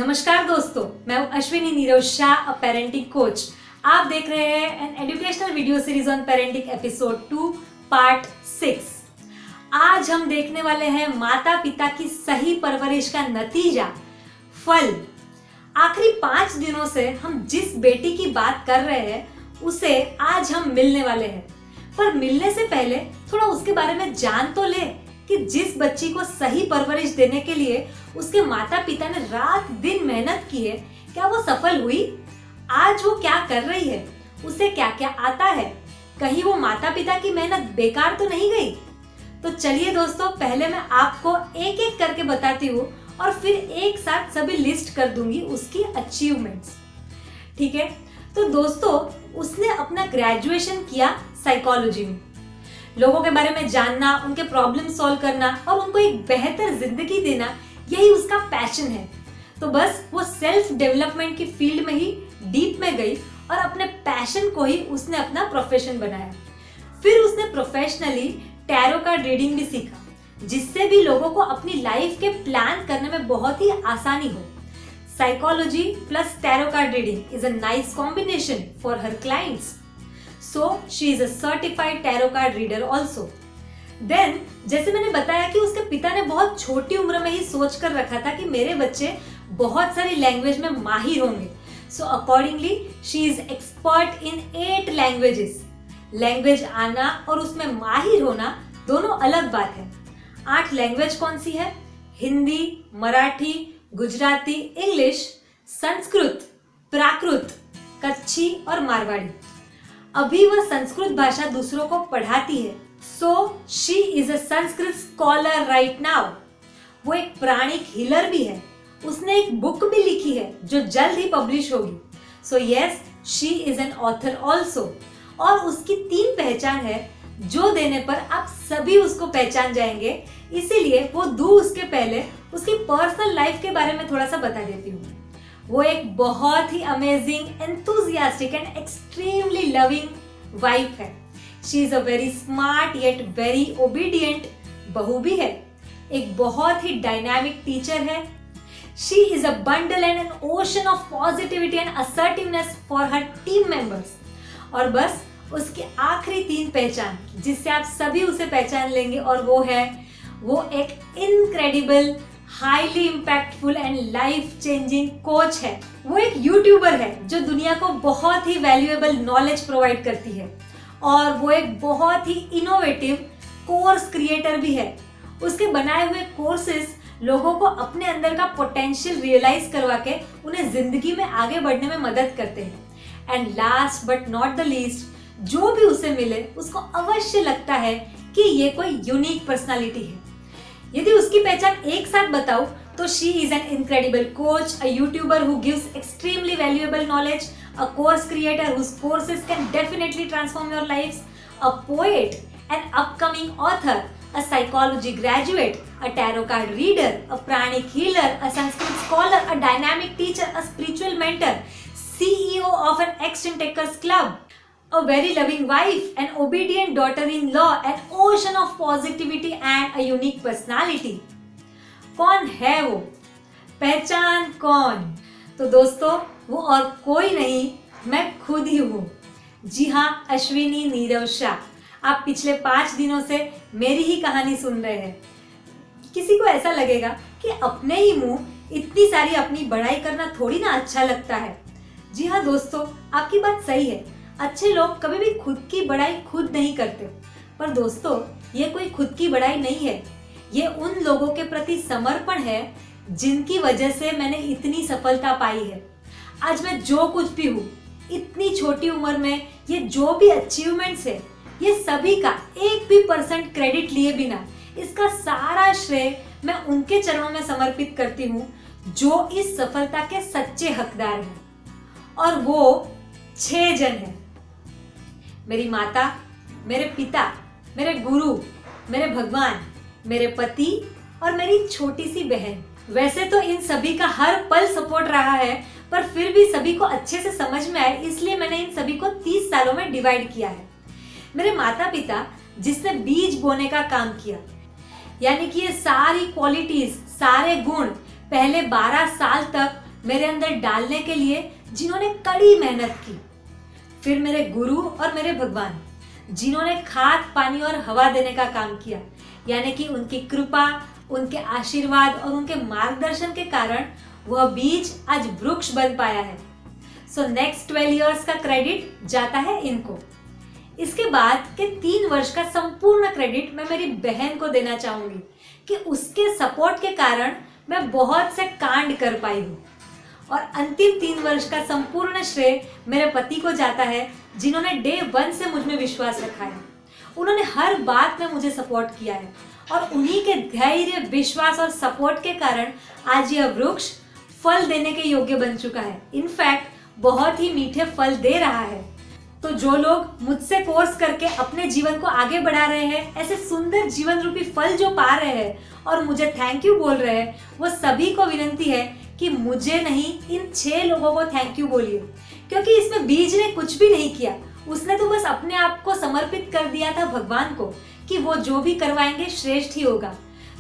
नमस्कार दोस्तों, मैं हूं अश्विनी नीरव शाह, अ पेरेंटिंग कोच। आप देख रहे हैं an educational video series on parenting episode 2 part 6। आज हम देखने वाले हैं माता पिता की सही परवरिश का नतीजा, फल। आखिरी 5 दिनों से हम जिस बेटी की बात कर रहे हैं उसे आज हम मिलने वाले हैं, पर मिलने से पहले थोड़ा उसके बारे में जान तो ले कि जिस बच्ची को सही परवरिश देने के लिए उसके माता पिता ने रात दिन मेहनत की है, क्या वो सफल हुई? आज वो क्या कर रही है, उसे क्या क्या आता है, कहीं वो माता पिता की मेहनत बेकार तो नहीं गई? तो चलिए दोस्तों, पहले मैं आपको एक एक करके बताती हूँ और फिर एक साथ सभी लिस्ट कर दूंगी उसकी अचीवमेंट्स। ठीक है? तो दोस्तों, उसने अपना ग्रेजुएशन किया साइकोलॉजी में। लोगों के बारे में जानना, उनके प्रॉब्लम सॉल्व करना और उनको एक बेहतर जिंदगी देना, यही उसका पैशन है। तो बस वो सेल्फ डेवलपमेंट की फील्ड में ही डीप में गई और अपने पैशन को ही उसने अपना प्रोफेशन बनाया। फिर उसने प्रोफेशनली टैरो कार्ड रीडिंग भी सीखा, जिससे भी लोगों को अपनी लाइफ के प्लान करने में बहुत ही आसानी हो। Psychology plus tarot card reading is a nice combination for her clients. So she is a certified tarot card reader also. Then जैसे मैंने बताया कि उसके पिता ने बहुत छोटी उम्र में ही सोच कर रखा था कि मेरे बच्चे बहुत सारी लैंग्वेज में माहिर होंगे. So accordingly she is expert in 8 languages. Language आना और उसमें माहिर होना दोनों अलग बात है. 8 लैंग्वेज कौन सी है? हिंदी, मराठी, गुजराती, इंग्लिश, संस्कृत, प्राकृत, कच्छी और मारवाड़ी. अभी वह संस्कृत भाषा दूसरों को पढ़ाती है. So she is a Sanskrit scholar right now. वो एक प्राणिक हीलर भी है. उसने एक बुक भी लिखी है जो जल्द ही पब्लिश होगी. So yes, she is an author also. और उसकी 3 पहचान है जो देने पर आप सभी उसको पहचान जाएंगे. इसीलिए वो उसके पहले उसकी पर्सनल लाइफ के बारे में थोड़ा सा बता देती हूँ. वो एक बहुत ही amazing, enthusiastic and extremely loving wife है. She is a very smart yet very obedient बहू भी है. एक बहुत ही डायनामिक टीचर है. She is a bundle and an ocean of positivity and assertiveness for her team members. और बस उसकी आखिरी 3 पहचान जिससे आप सभी उसे पहचान लेंगे, और वो एक incredible, highly impactful and life changing coach है. वो एक यूट्यूबर है जो दुनिया को बहुत ही वैल्यूएबल नॉलेज प्रोवाइड करती है. और वो एक बहुत ही इनोवेटिव कोर्स क्रिएटर भी है. उसके बनाए हुए कोर्सेस लोगों को अपने अंदर का पोटेंशियल रियलाइज करवा के उन्हें जिंदगी में आगे बढ़ने में मदद करते हैं. And last but not the least, जो भी उसे मिले उसको अवश्य लगता है कि ये कोई यूनिक पर्सनालिटी है. यदि उसकी पहचान एक साथ बताऊं तो she is an incredible coach, a YouTuber who gives extremely valuable knowledge, a course creator whose courses can definitely transform your lifes, a poet, an upcoming author, a psychology graduate, a tarot card reader, a pranic healer, a Sanskrit scholar, a dynamic teacher, a spiritual mentor, CEO of an Extant Takers Club, a very loving wife, an obedient daughter-in-law, an ocean of positivity and a unique personality. कौन है वो? पहचान कौन? तो दोस्तों, वो और कोई नहीं, मैं खुद ही हूँ. जी हाँ, अश्विनी नीरव शाह. आप पिछले 5 दिनों से मेरी ही कहानी सुन रहे हैं. किसी को ऐसा लगेगा कि अपने ही मुंह इतनी सारी अपनी बड़ाई करना थोड़ी ना अच्छा लगता है. जी हाँ दोस्तों, आपकी बात सही है. अच्छे लोग कभी भी खुद की बड़ाई खुद नहीं करते. पर दोस्तों, ये कोई खुद की बड़ाई नहीं है. ये उन लोगों के प्रति समर्पण है जिनकी वजह से मैंने इतनी सफलता पाई है. आज मैं जो कुछ भी हूँ, इतनी छोटी उम्र में ये जो भी अचीवमेंट्स है, ये सभी का 1 भी % क्रेडिट लिए बिना इसका सारा श्रेय मैं उनके चरणों में समर्पित करती हूँ जो इस सफलता के सच्चे हकदार हैं. और वो 6 जन हैं. मेरी माता, मेरे पिता, मेरे गुरु, मेरे भगवान, मेरे पति और मेरी छोटी सी बहन. वैसे तो इन सभी का हर पल सपोर्ट रहा है, पर फिर भी सभी को अच्छे से समझ में आए इसलिए मैंने इन सभी को 30 सालों में डिवाइड किया है. मेरे माता पिता जिसने बीज बोने का काम किया, यानी कि ये सारी क्वालिटीज, सारे गुण पहले 12 साल तक मेरे अंदर डालने के लिए जिन्होंने कड़ी मेहनत की, फिर मेरे गुरु और मेरे भगवान जिन्होंने खाद, पानी और हवा देने का काम किया, यानी कि उनकी कृपा, उनके आशीर्वाद और उनके मार्गदर्शन के कारण वह बीज आज वृक्ष बन पाया है। सो नेक्स्ट 12 इयर्स का क्रेडिट जाता है इनको। इसके बाद के 3 वर्ष का संपूर्ण क्रेडिट मैं मेरी बहन को देना चाहूंगी कि उसके सपोर्ट के कारण मैं बहुत से कांड कर पाई हूँ। और अंतिम 3 वर्ष का संपूर्ण श्रेय मेरे पति को जाता है, जिन्होंने डे 1 से मुझ में विश्वास रखा है। उन्होंने हर बात में मुझे सपोर्ट किया है और उन्हीं के धैर्य, विश्वास और सपोर्ट के कारण आज यह वृक्ष फल देने के योग्य बन चुका है। इनफैक्ट बहुत ही मीठे फल दे रहा है। तो जो लोग मुझसे कोर्स करके अपने जीवन को आगे बढ़ा रहे हैं, ऐसे सुंदर जीवन रूपी फल जो पा रहे हैं और मुझे थैंक यू बोल रहे हैं, वो सभी को विनती है कि मुझे नहीं, इन 6 लोगों को थैंक यू बोलिए, क्योंकि इसमें बीज ने कुछ भी नहीं किया। उसने तो बस अपने आप को समर्पित कर दिया था भगवान को कि वो जो भी करवाएंगे श्रेष्ठ ही होगा।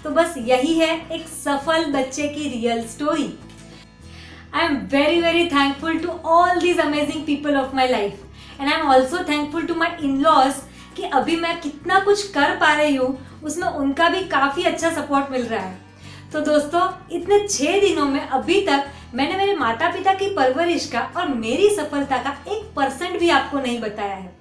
तो बस यही है एक सफल बच्चे की real story. I am very thankful to all these amazing people of my life and I am also thankful to my in-laws कि अभी मैं कितना कुछ कर पा रही हूँ, उसमें उनका भी काफी अच्छा सपोर्ट मिल रहा है। तो दोस्तों, इतने 6 दिनों में अभी तक मैंने मेरे माता पिता की परवरिश का और मेरी सफलता का 1% भी आपको नहीं बताया है।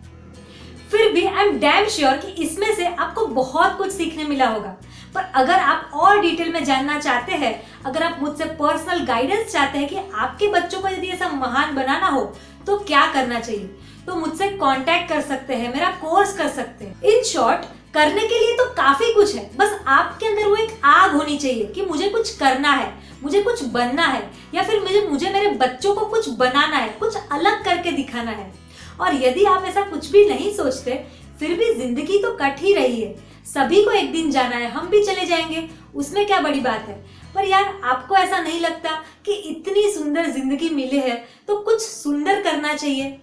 फिर भी आई एम डैम श्योर कि इसमें से आपको बहुत कुछ सीखने मिला होगा। पर अगर आप और डिटेल में जानना चाहते हैं, अगर आप मुझसे पर्सनल गाइडेंस चाहते हैं कि आपके बच्चों को यदि ऐसा महान बनाना हो तो क्या करना चाहिए, तो मुझसे कांटेक्ट कर सकते हैं, मेरा कोर्स कर सकते हैं। इन शॉर्ट, करने के लिए तो काफी कुछ है, बस आपके अंदर वो एक आग होनी चाहिए कि मुझे कुछ करना है, मुझे कुछ बनना है, या फिर मुझे मेरे बच्चों को कुछ बनाना है, कुछ अलग करके दिखाना है। और यदि आप ऐसा कुछ भी नहीं सोचते, फिर भी जिंदगी तो कट ही रही है। सभी को एक दिन जाना है, हम भी चले जाएंगे, उसमें क्या बड़ी बात है। पर यार, आपको ऐसा नहीं लगता कि इतनी सुंदर जिंदगी मिली है तो कुछ सुंदर करना चाहिए?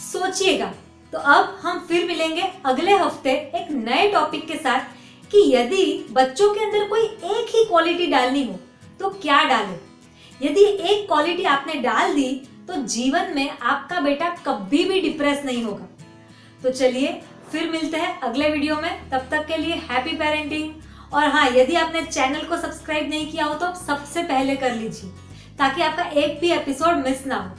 सोचिएगा। तो अब हम फिर मिलेंगे अगले हफ्ते एक नए टॉपिक के साथ कि यदि बच्चों के अंदर कोई एक ही क्वालिटी डालनी हो तो क्या डालें। यदि एक क्वालिटी आपने डाल दी तो जीवन में आपका बेटा कभी भी डिप्रेस नहीं होगा। तो चलिए फिर मिलते हैं अगले वीडियो में। तब तक के लिए हैप्पी पेरेंटिंग। और हाँ, यदि आपने चैनल को सब्सक्राइब नहीं किया हो तो आप सबसे पहले कर लीजिए, ताकि आपका एक भी एपिसोड मिस ना हो।